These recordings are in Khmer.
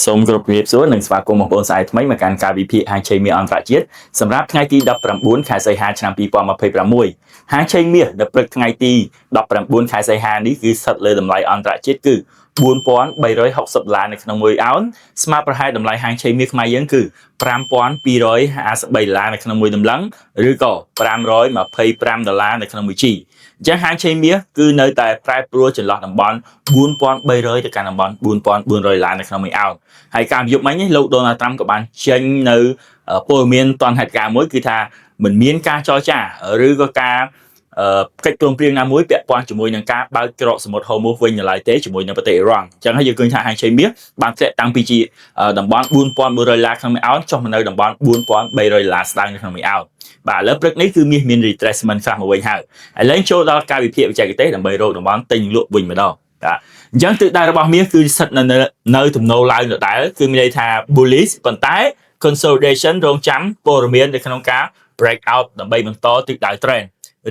សូមគោរពជំរាបសួរនិងស្វាគមន៍បងប្អូនស្អាតថ្មីមកកាន់ការវិភាគហាងឆេងមាសអន្តរជាតិសម្រាប់ថ្ងៃទី19ខែសីហាឆ្នាំ2026ហាងឆេងមាសនៅព្រឹកថ្ងៃទី19ខែសីហានេះគឺស្ថិតលើតម្លៃអន្តរជាតិគឺ$4,360នៅក្នុង1អោនស្មើប្រហែលតម្លៃហាងឆេងមាសខ្មែរយើងគឺ$5,253នៅក្នុង1តម្លឹងឬក៏$525នៅក្នុង1ជីអញ្ចឹងហាងឆេងមាសគឺនៅតែប្រែប្រួលចន្លោះតំបន់$4,300ទៅកាន់តំបន់$4,400នៅក្នុង1អោនហើយការវិនិយោគមិញនេះលោកដូណាល់ត្រាំក៏បានចេញនៅព័ត៌មានតនហេតុការណ៍មួយគឺថាមិនមានការចរចាឬក៏ការកិច្ចព្រមព្រៀងណាមួយពាក់ព័ន្ធជាមួយនឹងការបើកច្រកសមុទ្រហូម៉ូសវិញនៅឡើយទេជាមួយនឹងប្រទេសអ៊ីរ៉ង់អញ្ចឹងហើយយើងឃើញថាហាងឆេងមាសបានធ្លាក់តាំងពីជាតំបន់$4,400ក្នុង1អោនចុះមកនៅតំបន់$4,300ស្ដើងនៅក្នុង1អោនបាទឥឡូវព្រឹកនេះគឺមាសមាន retracement ខ្លះមកវិញហើយឥឡូវចូលដល់ការវិភាគបច្ចេកទេសដើម្បីរកតំបន់ទិញលក់វិញម្ដងបាទអញ្ចឹងទិសដៅរបស់មាសគឺស្ថិតនៅទំនោរឡើងដដែលគឺមានន័យថា bullish ប៉ុន្តែ consolidation រងចាំព័ត៌មាននៅក្នុងការ break out ដើម្បីបន្តទិសដៅ trend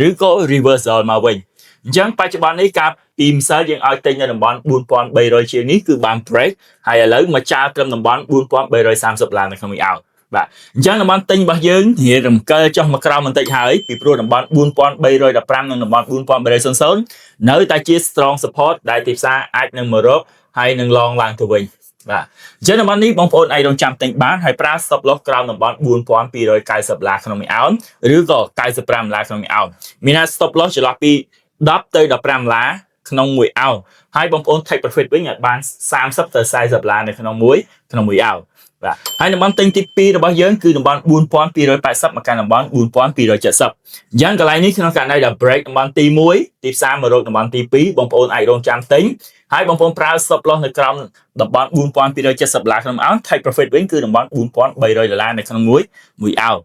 ឬក៏ reversal មកវិញអញ្ចឹងបច្ចុប្បន្ននេះការពីម្សិលយើងឲ្យទិញនៅតំបន់$4,300ជាងនេះគឺបាន break ហើយឥឡូវមកចោលត្រឹមតំបន់$4,330នៅក្នុង1អោនបាទអញ្ចឹងតំបន់ទិញរបស់យើងរៀងរំកិលចុះមកក្រោមបន្តិចហើយពីព្រោះតំបន់$4,315និងតំបន់$4,300នៅតែជា strong support ដែលទីផ្សារអាចនឹងមករកហើយនឹងឡងឡើងទៅវិញបាទអញ្ចឹងតំបន់នេះបងប្អូនអាចរងចាំទិញបានហើយប្រើ stop loss ក្រោមតំបន់$4,290ក្នុង1អោនឬក៏$95ក្នុង1អោនមានថា stop loss ចន្លោះពី$10ទៅ$15ក្នុង1អោនហើយបងប្អូន take profit វិញអាចបាន$30ទៅ$40នៅក្នុង1អោនបាទហើយតំបន់ទិញទី2របស់យើងគឺតំបន់$4,280មកកាន់តំបន់$4,270អញ្ចឹងកន្លែងនេះក្នុងករណីដែល break តំបន់ទី1ទីផ្សារមករកតំបន់ទី2បងប្អូនអាចរងចាំទិញហើយបងប្អូនប្រើ stop loss នៅក្រោមតំបន់$4,270ក្នុង1អោន take profit វិញគឺតំបន់$4,300នៅក្នុង1អោន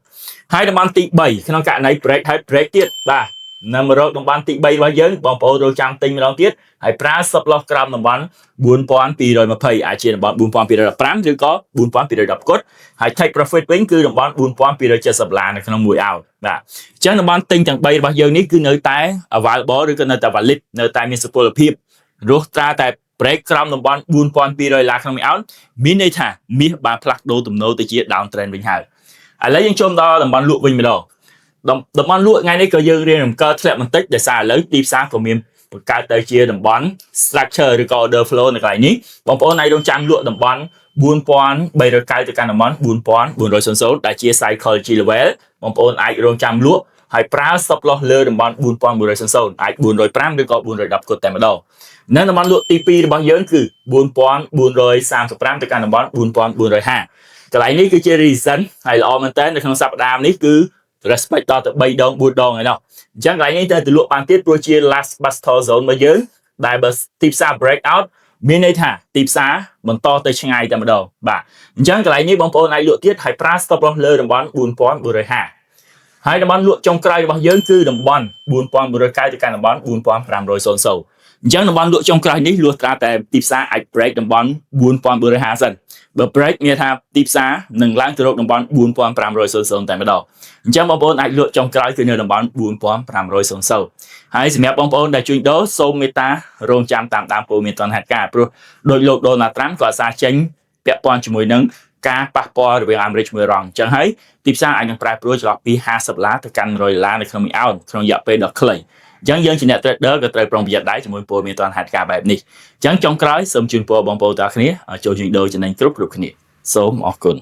ហើយតំបន់ទី3ក្នុងករណី break ហើយ break ទៀតបាទនៅមករកតំបន់ទី3របស់យើងបងប្អូនរងចាំទិញម្ដងទៀតហើយប្រើ stop loss ក្រោមតំបន់$4,220អាចជាតំបន់$4,215ឬក៏$4,210គត់ហើយ take profit វិញគឺតំបន់$4,270នៅក្នុង1អោនបាទអញ្ចឹងតំបន់ទិញទាំង3របស់យើងនេះគឺនៅតែ available ឬក៏នៅតែ valid នៅតែមានសុពលភាពរស់ត្រាតែ break ក្រោមតំបន់$4,200ក្នុង1អោនមានន័យថាមាសបានផ្លាស់ប្ដូរទំនោរទៅជា down trend វិញហើយឥឡូវយើងចូលដល់តំបន់លក់វិញម្ដងតំបន់លក់ថ្ងៃនេះក៏យើងរៀនរំកិលធ្លាក់បន្តិចដោយសារឥឡូវទីផ្សារក៏មានបង្កើតទៅជាតំបន់ structure ឬក៏ order flow នៅកន្លែងនេះបងប្អូនអាចរងចាំលក់តំបន់$4,390ទៅកាន់តំបន់$4,400ដែលជា psychology level បងប្អូនអាចរងចាំលក់ហើយប្រើ stop loss លើតំបន់$4,400អាច405ឬក៏410គត់តែម្ដងនៅតំបន់លក់ទី2របស់យើងគឺ$4,435ទៅកាន់តំបន់$4,450កន្លែងនេះគឺជា reason ហើយល្អមែនតើនៅក្នុងសប្តាហ៍នេះគឺ respect ដល់ទៅ3ដង4ដងហើយណោះអញ្ចឹងកន្លែងនេះទៅលក់បានទៀតព្រោះជា last buster zone របស់យើងដែលបើទីផ្សារ break out មានន័យថាទីផ្សារបន្តទៅឆ្ងាយតែម្ដងបាទអញ្ចឹងកន្លែងនេះបងប្អូនអាចលក់ទៀតហើយប្រើ stop loss លើតំបន់$4,450ហើយតំបន់លក់ចុងក្រោយរបស់យើងគឺតំបន់$4,490ទៅកាន់តំបន់$4,500អញ្ចឹងតំបន់លក់ចុងក្រោយនេះលួសត្រាតែទីផ្សារអាច break តំបន់$4,450សិនបើ break មានថាទីផ្សារនឹងឡើងទៅរកតំបន់$4,500តែម្ដងអញ្ចឹងបងប្អូនអាចលក់ចុងក្រោយគឺនៅតំបន់$4,500ហើយសម្រាប់បងប្អូនដែលជួញដូរសូមមេត្តារងចាំតាមដានព័ត៌មានតនហេតុការណ៍ព្រោះដោយលោកដូណាល់ត្រាំក៏អាសាចេញពាក់ព័ន្ធជាមួយនឹងការប៉ះពាល់រវាងអាមេរិកជាមួយអ៊ីរ៉ង់អញ្ចឹងហើយទីផ្សារអាចនឹងប្រែប្រួលចន្លោះពី$50ទៅកាន់$100នៅក្នុង1អោនក្នុងរយៈពេលដ៏ខ្លីអញ្ចឹងយើងជាអ្នក trader ក៏ត្រូវប្រុងប្រយ័ត្នដែរជាមួយព័ត៌មានតនហេតុការណ៍បែបនេះអញ្ចឹងចុងក្រោយសូមជូនពរបងប្អូនទាំងអស់គ្នាចូលជួញដូរចំណេញគ្រប់គ្នាសូមអរគុណ